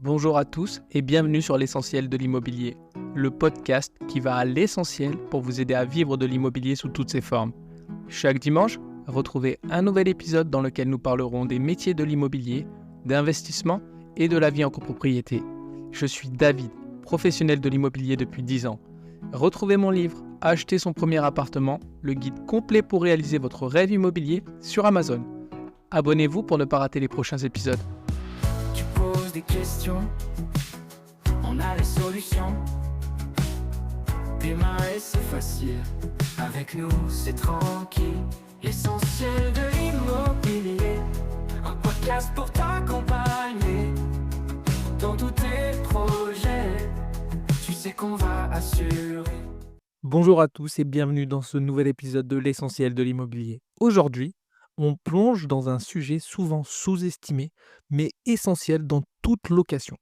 Bonjour à tous et bienvenue sur l'essentiel de l'immobilier, le podcast qui va à l'essentiel pour vous aider à vivre de l'immobilier sous toutes ses formes. Chaque dimanche, retrouvez un nouvel épisode dans lequel nous parlerons des métiers de l'immobilier, d'investissement et de la vie en copropriété. Je suis David, professionnel de l'immobilier depuis 10 ans. Retrouvez mon livre « Acheter son premier appartement », le guide complet pour réaliser votre rêve immobilier sur Amazon. Abonnez-vous pour ne pas rater les prochains épisodes. Tu poses des questions, on a les solutions. Démarrer c'est facile, avec nous c'est tranquille. L'essentiel de l'immobilier, un podcast pour t'accompagner dans tous tes projets. Tu sais qu'on va assurer. Bonjour à tous et bienvenue dans ce nouvel épisode de l'essentiel de l'immobilier. Aujourd'hui, on plonge dans un sujet souvent sous-estimé, mais essentiel dans toute location.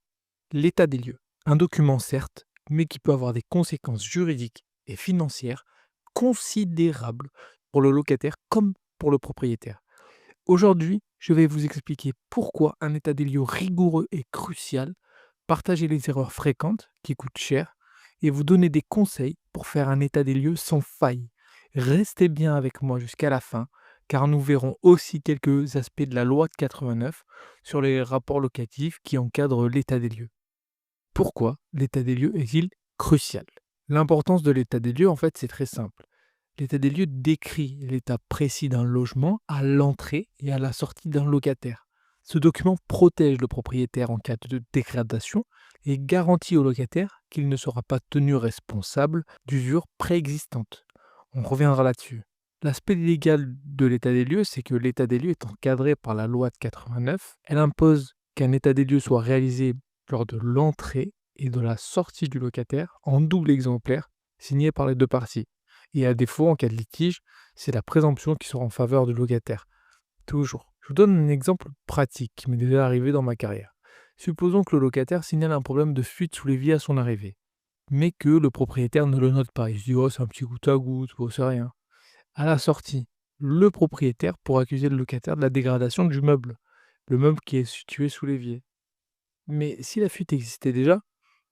L'état des lieux. Un document certes, mais qui peut avoir des conséquences juridiques et financières considérables pour le locataire comme pour le propriétaire. Aujourd'hui, je vais vous expliquer pourquoi un état des lieux rigoureux est crucial, partager les erreurs fréquentes qui coûtent cher et vous donner des conseils pour faire un état des lieux sans faille. Restez bien avec moi jusqu'à la fin, car nous verrons aussi quelques aspects de la loi de 89 sur les rapports locatifs qui encadrent l'état des lieux. Pourquoi l'état des lieux est-il crucial? L'importance de l'état des lieux, en fait, c'est très simple. L'état des lieux décrit l'état précis d'un logement à l'entrée et à la sortie d'un locataire. Ce document protège le propriétaire en cas de dégradation et garantit au locataire qu'il ne sera pas tenu responsable d'usures préexistantes. On reviendra là-dessus. L'aspect légal de l'état des lieux, c'est que l'état des lieux est encadré par la loi de 89. Elle impose qu'un état des lieux soit réalisé lors de l'entrée et de la sortie du locataire en double exemplaire signé par les deux parties. Et à défaut, en cas de litige, c'est la présomption qui sera en faveur du locataire. Toujours. Je vous donne un exemple pratique qui m'est déjà arrivé dans ma carrière. Supposons que le locataire signale un problème de fuite sous l'évier à son arrivée, mais que le propriétaire ne le note pas. Il se dit « Oh, c'est un petit goutte à goutte, oh, c'est rien ». À la sortie, le propriétaire pourra accuser le locataire de la dégradation du meuble, le meuble qui est situé sous l'évier. Mais si la fuite existait déjà,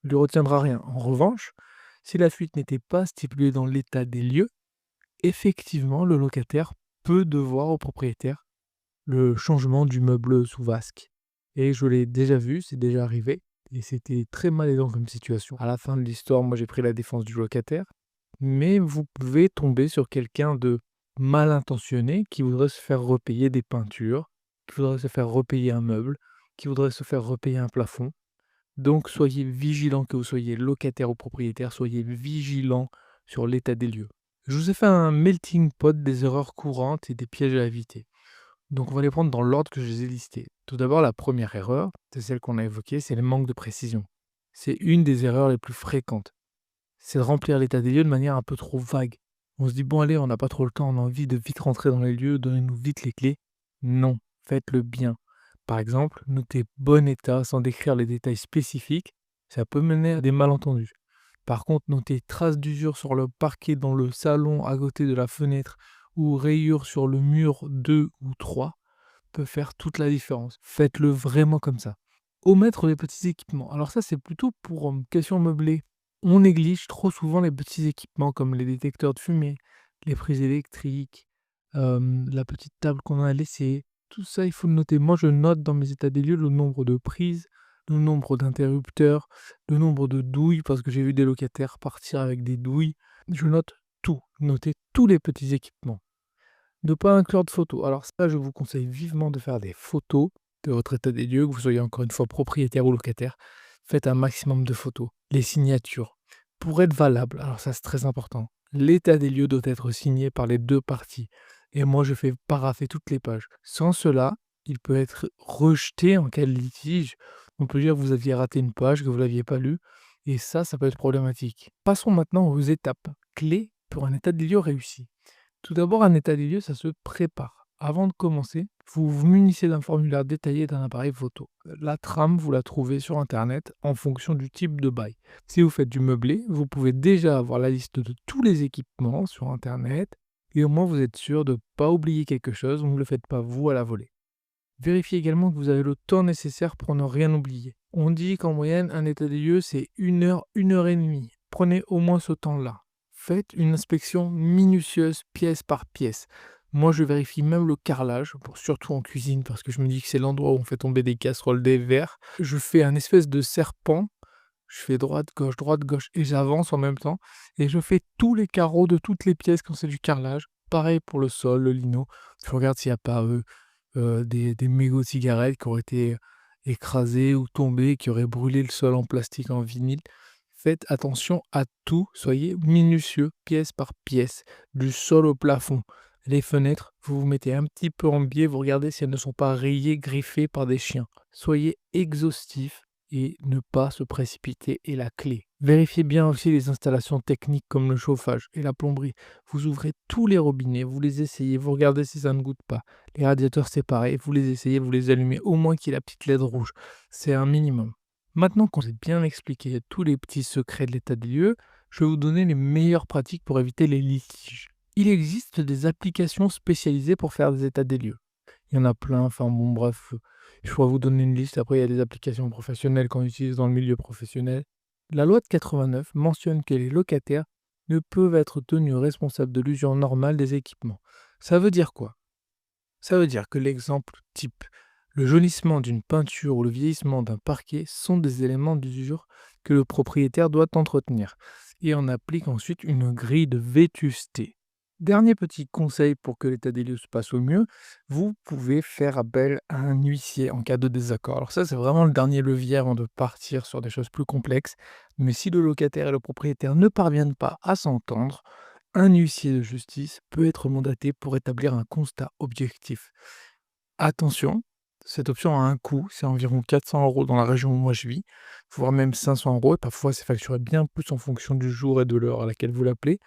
il ne lui retiendra rien. En revanche, si la fuite n'était pas stipulée dans l'état des lieux, effectivement, le locataire peut devoir au propriétaire le changement du meuble sous vasque. Et je l'ai déjà vu, c'est déjà arrivé, et c'était très malaisant comme situation. À la fin de l'histoire, moi j'ai pris la défense du locataire, mais vous pouvez tomber sur quelqu'un de mal intentionné qui voudrait se faire repayer des peintures, qui voudrait se faire repayer un meuble, qui voudrait se faire repayer un plafond. Donc soyez vigilants, que vous soyez locataire ou propriétaire, soyez vigilants sur l'état des lieux. Je vous ai fait un melting pot des erreurs courantes et des pièges à éviter. Donc on va les prendre dans l'ordre que je les ai listés. Tout d'abord, la première erreur, c'est celle qu'on a évoquée, c'est le manque de précision. C'est une des erreurs les plus fréquentes. C'est de remplir l'état des lieux de manière un peu trop vague. On se dit, bon allez, on n'a pas trop le temps, on a envie de vite rentrer dans les lieux, donnez-nous vite les clés. Non, faites-le bien. Par exemple, notez bon état sans décrire les détails spécifiques, ça peut mener à des malentendus. Par contre, notez traces d'usure sur le parquet dans le salon à côté de la fenêtre ou rayures sur le mur 2 ou 3 peut faire toute la différence. Faites-le vraiment comme ça. Omettre les petits équipements. Alors ça, c'est plutôt pour question meublée. On néglige trop souvent les petits équipements comme les détecteurs de fumée, les prises électriques, la petite table qu'on a laissée. Tout ça, il faut le noter. Moi, je note dans mes états des lieux le nombre de prises, le nombre d'interrupteurs, le nombre de douilles, parce que j'ai vu des locataires partir avec des douilles. Je note tout. Notez tous les petits équipements. Ne pas inclure de photos. Alors ça, je vous conseille vivement de faire des photos de votre état des lieux, que vous soyez encore une fois propriétaire ou locataire. Faites un maximum de photos. Les signatures. Pour être valable, alors ça c'est très important, l'état des lieux doit être signé par les deux parties. Et moi, je fais parapher toutes les pages. Sans cela, il peut être rejeté en cas de litige. On peut dire que vous aviez raté une page, que vous ne l'aviez pas lue. Et ça peut être problématique. Passons maintenant aux étapes clés pour un état des lieux réussi. Tout d'abord, un état des lieux, ça se prépare. Avant de commencer, vous vous munissez d'un formulaire détaillé d'un appareil photo. La trame, vous la trouvez sur Internet en fonction du type de bail. Si vous faites du meublé, vous pouvez déjà avoir la liste de tous les équipements sur Internet et au moins vous êtes sûr de ne pas oublier quelque chose, vous ne le faites pas vous à la volée. Vérifiez également que vous avez le temps nécessaire pour ne rien oublier. On dit qu'en moyenne, un état des lieux, c'est 1 heure et demie. Prenez au moins ce temps-là. Faites une inspection minutieuse, pièce par pièce. Moi, je vérifie même le carrelage, surtout en cuisine, parce que je me dis que c'est l'endroit où on fait tomber des casseroles, des verres. Je fais un espèce de serpent. Je fais droite, gauche, et j'avance en même temps. Et je fais tous les carreaux de toutes les pièces quand c'est du carrelage. Pareil pour le sol, le lino. Je regarde s'il n'y a pas des mégots de cigarettes qui auraient été écrasés ou tombés, qui auraient brûlé le sol en plastique, en vinyle. Faites attention à tout, soyez minutieux, pièce par pièce, du sol au plafond. Les fenêtres, vous vous mettez un petit peu en biais, vous regardez si elles ne sont pas rayées, griffées par des chiens. Soyez exhaustif et ne pas se précipiter est la clé. Vérifiez bien aussi les installations techniques comme le chauffage et la plomberie. Vous ouvrez tous les robinets, vous les essayez, vous regardez si ça ne goûte pas. Les radiateurs séparés, vous les essayez, vous les allumez, au moins qu'il y ait la petite LED rouge. C'est un minimum. Maintenant qu'on s'est bien expliqué tous les petits secrets de l'état des lieux, je vais vous donner les meilleures pratiques pour éviter les litiges. Il existe des applications spécialisées pour faire des états des lieux. Il y en a plein, enfin bon bref, je pourrais vous donner une liste. Après, il y a des applications professionnelles qu'on utilise dans le milieu professionnel. La loi de 89 mentionne que les locataires ne peuvent être tenus responsables de l'usure normale des équipements. Ça veut dire quoi? Ça veut dire que l'exemple type, le jaunissement d'une peinture ou le vieillissement d'un parquet sont des éléments d'usure que le propriétaire doit entretenir. Et on applique ensuite une grille de vétusté. Dernier petit conseil pour que l'état des lieux se passe au mieux, vous pouvez faire appel à un huissier en cas de désaccord. Alors ça, c'est vraiment le dernier levier avant de partir sur des choses plus complexes. Mais si le locataire et le propriétaire ne parviennent pas à s'entendre, un huissier de justice peut être mandaté pour établir un constat objectif. Attention, cette option a un coût, c'est environ 400 € dans la région où moi je vis, voire même 500 €, et parfois c'est facturé bien plus en fonction du jour et de l'heure à laquelle vous l'appelez,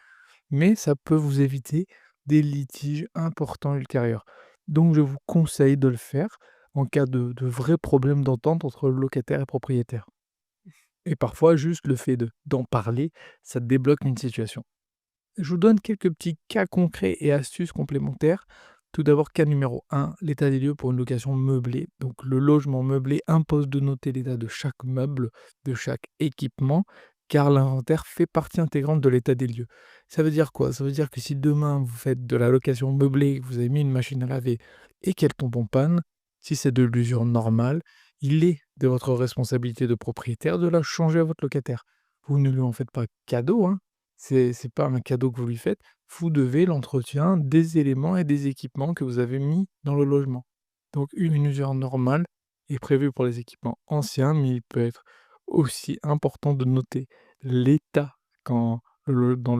mais ça peut vous éviter des litiges importants ultérieurs. Donc je vous conseille de le faire en cas de vrais problèmes d'entente entre locataire et propriétaire. Et parfois, juste le fait d'en parler, ça débloque une situation. Je vous donne quelques petits cas concrets et astuces complémentaires. Tout d'abord, cas numéro 1, l'état des lieux pour une location meublée. Donc le logement meublé impose de noter l'état de chaque meuble, de chaque équipement, car l'inventaire fait partie intégrante de l'état des lieux. Ça veut dire quoi? Ça veut dire que si demain vous faites de la location meublée, que vous avez mis une machine à laver et qu'elle tombe en panne, si c'est de l'usure normale, il est de votre responsabilité de propriétaire de la changer à votre locataire. Vous ne lui en faites pas cadeau, hein. C'est pas un cadeau que vous lui faites. Vous devez l'entretien des éléments et des équipements que vous avez mis dans le logement. Donc une usure normale est prévue pour les équipements anciens, mais il peut être aussi important de noter l'état quand dans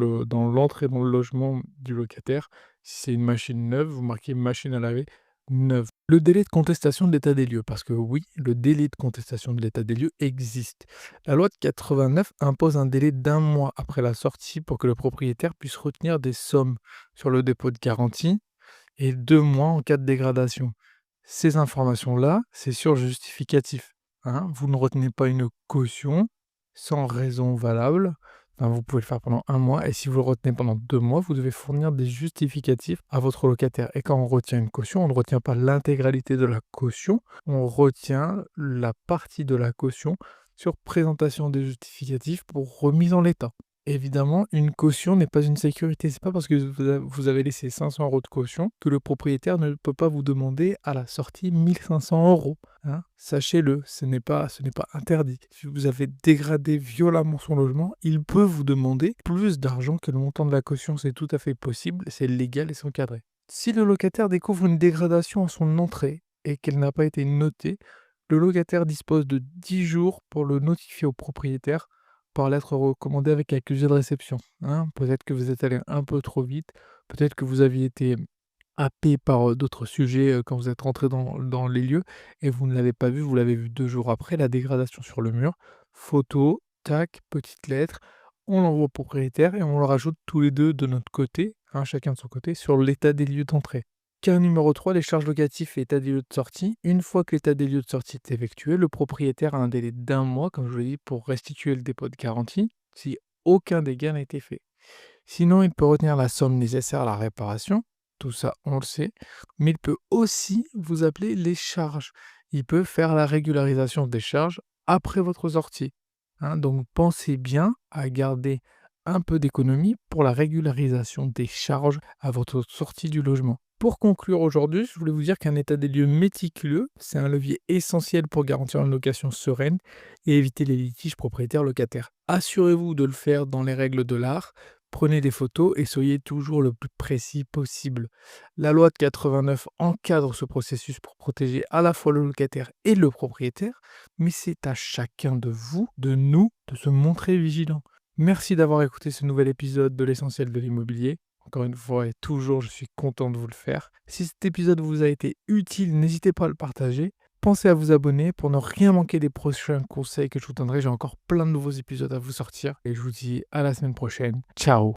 l'entrée dans le logement du locataire. Si c'est une machine neuve, vous marquez machine à laver neuve. Le délai de contestation de l'état des lieux, parce que oui, le délai de contestation de l'état des lieux existe. La loi de 89 impose un délai d'1 mois après la sortie pour que le propriétaire puisse retenir des sommes sur le dépôt de garantie et 2 mois en cas de dégradation. Ces informations-là, c'est sur justificatif, hein. Vous ne retenez pas une caution sans raison valable. Enfin, vous pouvez le faire pendant 1 mois et si vous le retenez pendant 2 mois, vous devez fournir des justificatifs à votre locataire. Et quand on retient une caution, on ne retient pas l'intégralité de la caution, on retient la partie de la caution sur présentation des justificatifs pour remise en l'état. Évidemment, une caution n'est pas une sécurité. C'est pas parce que vous avez laissé 500 € de caution que le propriétaire ne peut pas vous demander à la sortie 1 500 €, hein. Sachez-le, ce n'est pas interdit. Si vous avez dégradé violemment son logement, il peut vous demander plus d'argent que le montant de la caution. C'est tout à fait possible, c'est légal et c'est encadré. Si le locataire découvre une dégradation à son entrée et qu'elle n'a pas été notée, le locataire dispose de 10 jours pour le notifier au propriétaire par lettre recommandée avec accusé de réception, hein. Peut-être que vous êtes allé un peu trop vite, peut-être que vous aviez été happé par, d'autres sujets, quand vous êtes rentré dans les lieux et vous ne l'avez pas vu, vous l'avez vu 2 jours après, la dégradation sur le mur. Photo, tac, petite lettre, on l'envoie au propriétaire et on le rajoute tous les 2 de notre côté, hein, chacun de son côté, sur l'état des lieux d'entrée. Cas numéro 3, les charges locatives et état des lieux de sortie. Une fois que l'état des lieux de sortie est effectué, le propriétaire a un délai d'1 mois, comme je vous l'ai dit, pour restituer le dépôt de garantie, si aucun dégât n'a été fait. Sinon, il peut retenir la somme nécessaire à la réparation, tout ça on le sait, mais il peut aussi vous appeler les charges. Il peut faire la régularisation des charges après votre sortie, hein. Donc pensez bien à garder un peu d'économie pour la régularisation des charges à votre sortie du logement. Pour conclure aujourd'hui, je voulais vous dire qu'un état des lieux méticuleux, c'est un levier essentiel pour garantir une location sereine et éviter les litiges propriétaires-locataires. Assurez-vous de le faire dans les règles de l'art, prenez des photos et soyez toujours le plus précis possible. La loi de 89 encadre ce processus pour protéger à la fois le locataire et le propriétaire, mais c'est à chacun de vous, de nous, de se montrer vigilant. Merci d'avoir écouté ce nouvel épisode de l'essentiel de l'immobilier. Encore une fois et toujours, je suis content de vous le faire. Si cet épisode vous a été utile, n'hésitez pas à le partager. Pensez à vous abonner pour ne rien manquer des prochains conseils que je vous donnerai. J'ai encore plein de nouveaux épisodes à vous sortir. Et je vous dis à la semaine prochaine. Ciao!